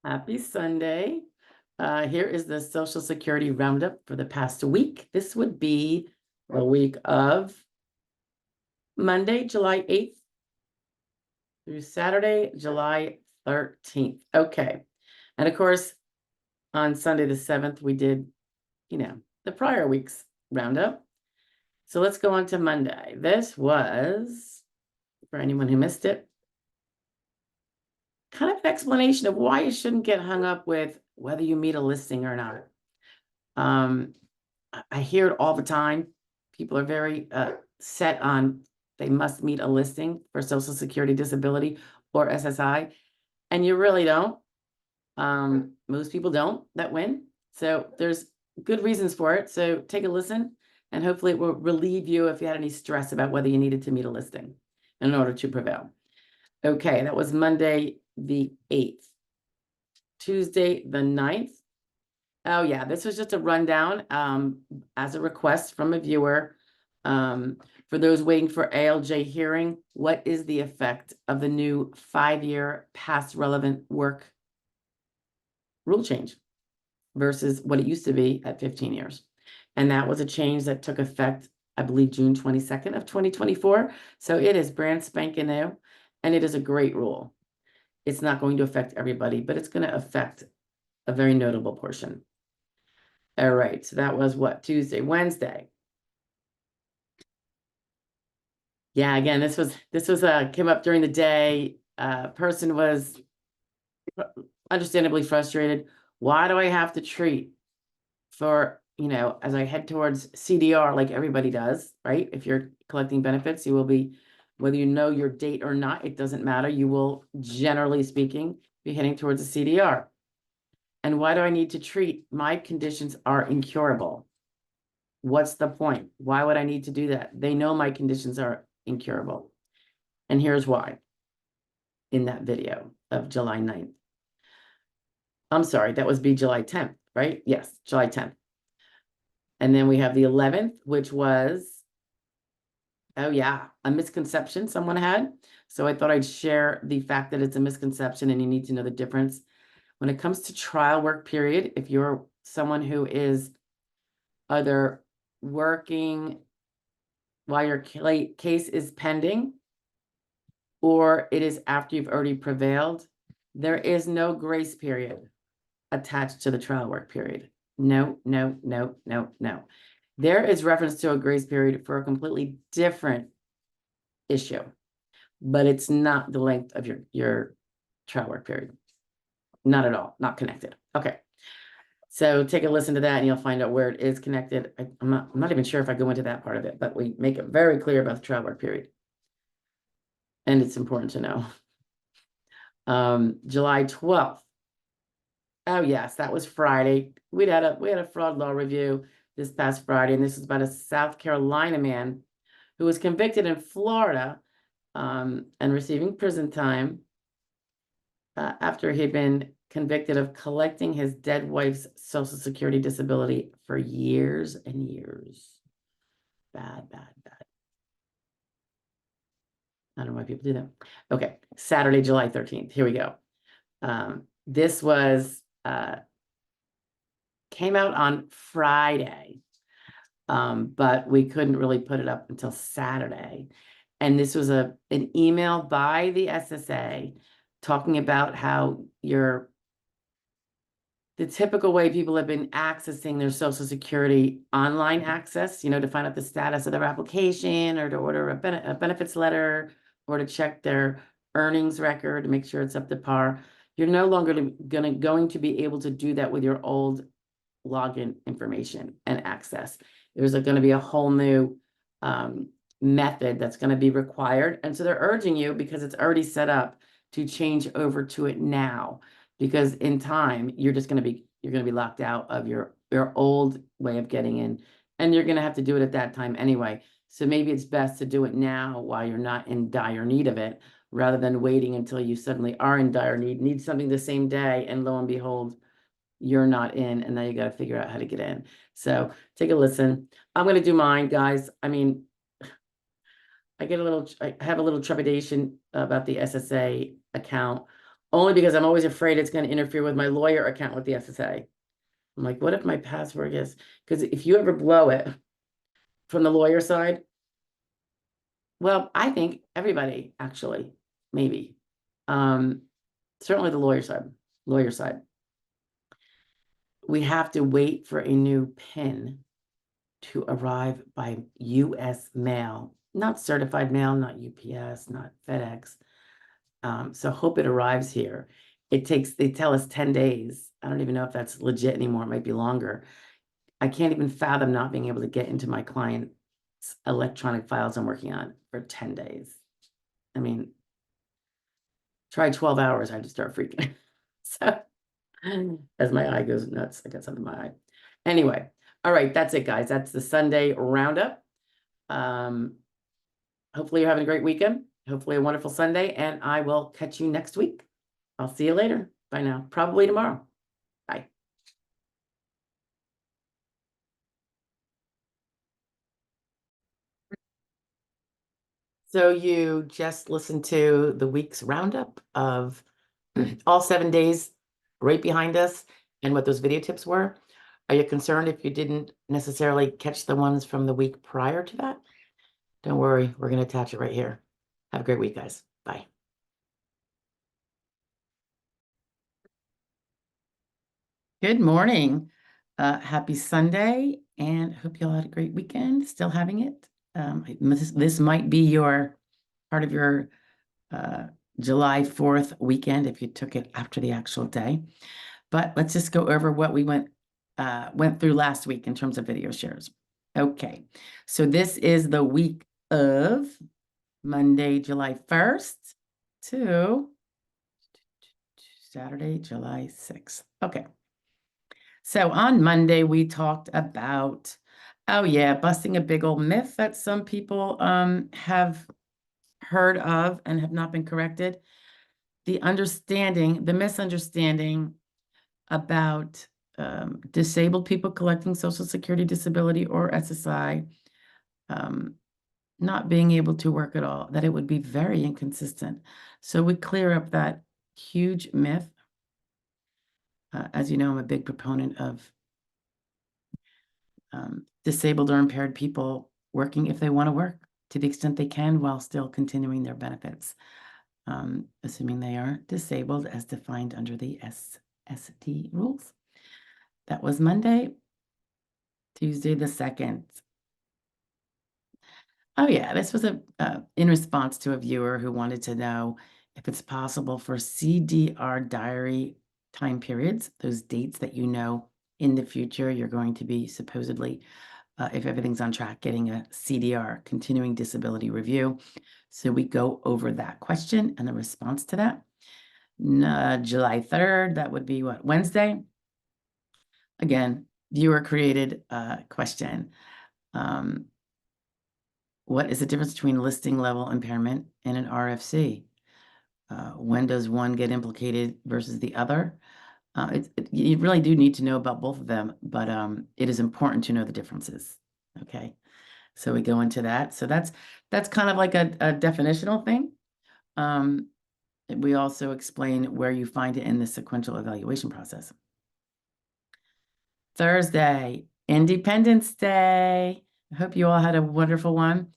Happy Sunday. Here is the Social Security roundup for the past week. This would be the week of Monday, July 8th through Saturday, July 13th. Okay. And of course, on Sunday the 7th, we did, the prior week's roundup. So let's go on to Monday. This was, for anyone who missed it, kind of an explanation of why you shouldn't get hung up with whether you meet a listing or not. I hear it all the time. People are very set on they must meet a listing for Social Security Disability or SSI, and you really don't. Most people don't that win. So there's good reasons for it. So take a listen, and hopefully it will relieve you if you had any stress about whether you needed to meet a listing in order to prevail. Okay, that was Monday the 8th. Tuesday the 9th. Oh yeah, this was just a rundown as a request from a viewer. For those waiting for ALJ hearing, what is the effect of the new 5-year past relevant work rule change versus what it used to be at 15 years? And that was a change that took effect, I believe, June 22nd of 2024. So it is brand spanking new, and it is a great rule. It's not going to affect everybody, but it's going to affect a very notable portion. All right, so that was what, Tuesday, Wednesday. Yeah, again, this was came up during the day. Person was understandably frustrated. Why do I have to treat for, as I head towards CDR like everybody does, right? If you're collecting benefits, you will be, whether you know your date or not, it doesn't matter. You will, generally speaking, be heading towards a CDR. And why do I need to treat? My conditions are incurable. What's the point? Why would I need to do that? They know my conditions are incurable. And here's why in that video of July 9th. I'm sorry, that was July 10th, right? Yes, July 10th. And then we have the 11th, which was, oh yeah, a misconception someone had. So I thought I'd share the fact that it's a misconception and you need to know the difference. When it comes to trial work period, if you're someone who is either working while your case is pending or it is after you've already prevailed, there is no grace period attached to the trial work period. No, no, no, no, no. There is reference to a grace period for a completely different issue, but it's not the length of your trial work period. Not at all, not connected. Okay. So take a listen to that and you'll find out where it is connected. I'm not even sure if I go into that part of it, but we make it very clear about the trial work period. And it's important to know. July 12th. Oh yes, that was Friday. We had a fraud law review this past Friday, and this is about a South Carolina man who was convicted in Florida and receiving prison time after he'd been convicted of collecting his dead wife's Social Security disability for years and years. Bad, bad, bad. I don't know why people do that. Okay, Saturday, July 13th. Here we go. This was came out on Friday, but we couldn't really put it up until Saturday. And this was an email by the SSA talking about how the typical way people have been accessing their Social Security online access, to find out the status of their application or to order a benefits letter or to check their earnings record to make sure it's up to par. You're no longer going to be able to do that with your old login information and access. There's going to be a whole new method that's going to be required. And so they're urging you, because it's already set up, to change over to it now, because in time you're going to be locked out of your old way of getting in, and you're going to have to do it at that time anyway. So maybe it's best to do it now while you're not in dire need of it, rather than waiting until you suddenly are in dire need something the same day, and lo and behold, you're not in, and now you got to figure out how to get in. So take a listen. I'm going to do mine, guys. I mean, I have a little trepidation about the SSA account, only because I'm always afraid it's going to interfere with my lawyer account with the SSA. I'm like, what if my password is, because if you ever blow it from the lawyer side, well, I think everybody actually, maybe. Certainly the lawyer side. We have to wait for a new PIN to arrive by US mail, not certified mail, not UPS, not FedEx. So hope it arrives here. They tell us 10 days. I don't even know if that's legit anymore. It might be longer. I can't even fathom not being able to get into my client's electronic files I'm working on for 10 days. I mean, try 12 hours, I had to start freaking. So as my eye goes nuts, I got something in my eye. Anyway, all right, that's it, guys. That's the Sunday roundup. Hopefully you're having a great weekend. Hopefully a wonderful Sunday, and I will catch you next week. I'll see you later. Bye now. Probably tomorrow. Bye. So you just listened to the week's roundup of all 7 days right behind us and what those video tips were. Are you concerned if you didn't necessarily catch the ones from the week prior to that? Don't worry, we're going to attach it right here. Have a great week, guys. Bye. Good morning. Happy Sunday, and hope you all had a great weekend. Still having it. This might be your part of your July 4th weekend if you took it after the actual day. But let's just go over what we went through last week in terms of video shares. Okay, so this is the week of Monday, July 1st to Saturday, July 6th. Okay. So on Monday, we talked about, oh yeah, busting a big old myth that some people have heard of and have not been corrected. The misunderstanding about disabled people collecting Social Security, Disability, or SSI not being able to work at all, that it would be very inconsistent. So we clear up that huge myth. As you know, I'm a big proponent of disabled or impaired people working if they want to work to the extent they can while still continuing their benefits, assuming they are disabled as defined under the SSD rules. That was Monday. Tuesday the 2nd. Oh yeah, this was in response to a viewer who wanted to know if it's possible for CDR diary time periods, those dates that you know in the future you're going to be supposedly, if everything's on track, getting a CDR, continuing disability review. So we go over that question and the response to that. July 3rd, that would be what, Wednesday? Again, viewer created question. What is the difference between listing level impairment and an RFC? When does one get implicated versus the other? You really do need to know about both of them, but it is important to know the differences. Okay, so we go into that. So that's kind of like a definitional thing. We also explain where you find it in the sequential evaluation process. Thursday, Independence Day. I hope you all had a wonderful one.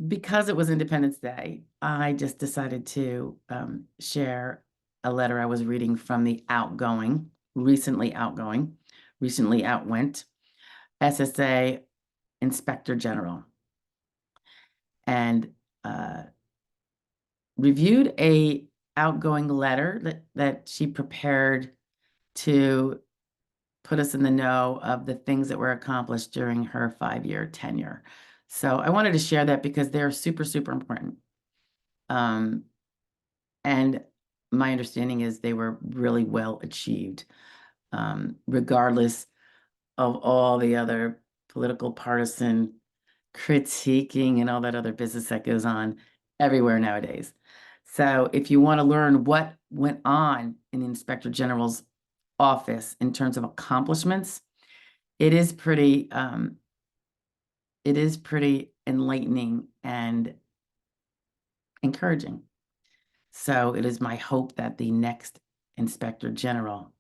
Because it was Independence Day, I just decided to share a letter I was reading from the recently outwent SSA Inspector General, and reviewed a outgoing letter that she prepared to put us in the know of the things that were accomplished during her 5-year tenure. So I wanted to share that because they're super, super important. And my understanding is they were really well achieved, regardless of all the other political partisan critiquing and all that other business that goes on everywhere nowadays. So if you want to learn what went on in the Inspector General's office in terms of accomplishments, it is pretty enlightening and encouraging. So it is my hope that the next Inspector General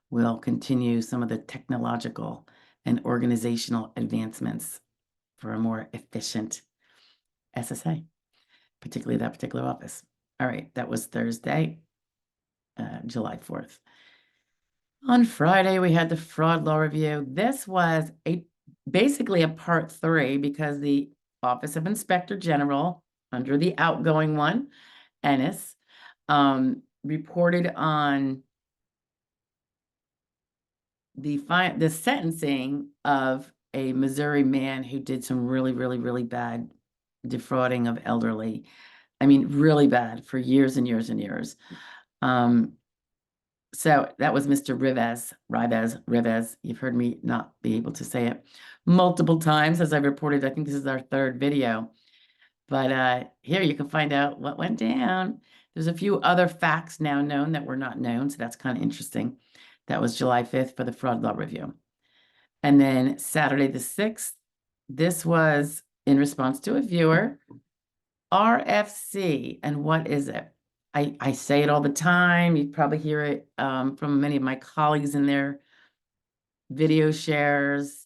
will continue some of the technological and organizational advancements for a more efficient SSA, particularly that particular office. All right, that was Thursday, July 4th. On Friday, we had the fraud law review. This was basically a part 3 because the Office of Inspector General, under the outgoing one, Ennis, reported on the sentencing of a Missouri man who did some really, really, really bad defrauding of elderly. I mean, really bad for years and years and years. So that was Mr. Rivez. You've heard me not be able to say it multiple times as I reported. I think this is our 3rd video. But here you can find out what went down. There's a few other facts now known that were not known, so that's kind of interesting. That was July 5th for the fraud law review. And then Saturday the 6th, this was in response to a viewer, RFC. And what is it? I say it all the time. You probably hear it from many of my colleagues in their video shares.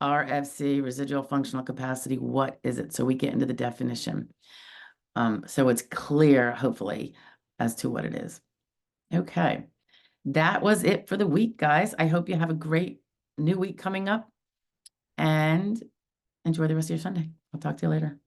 RFC, residual functional capacity, what is it? So we get into the definition. So it's clear, hopefully, as to what it is. Okay, that was it for the week, guys. I hope you have a great new week coming up and enjoy the rest of your Sunday. I'll talk to you later.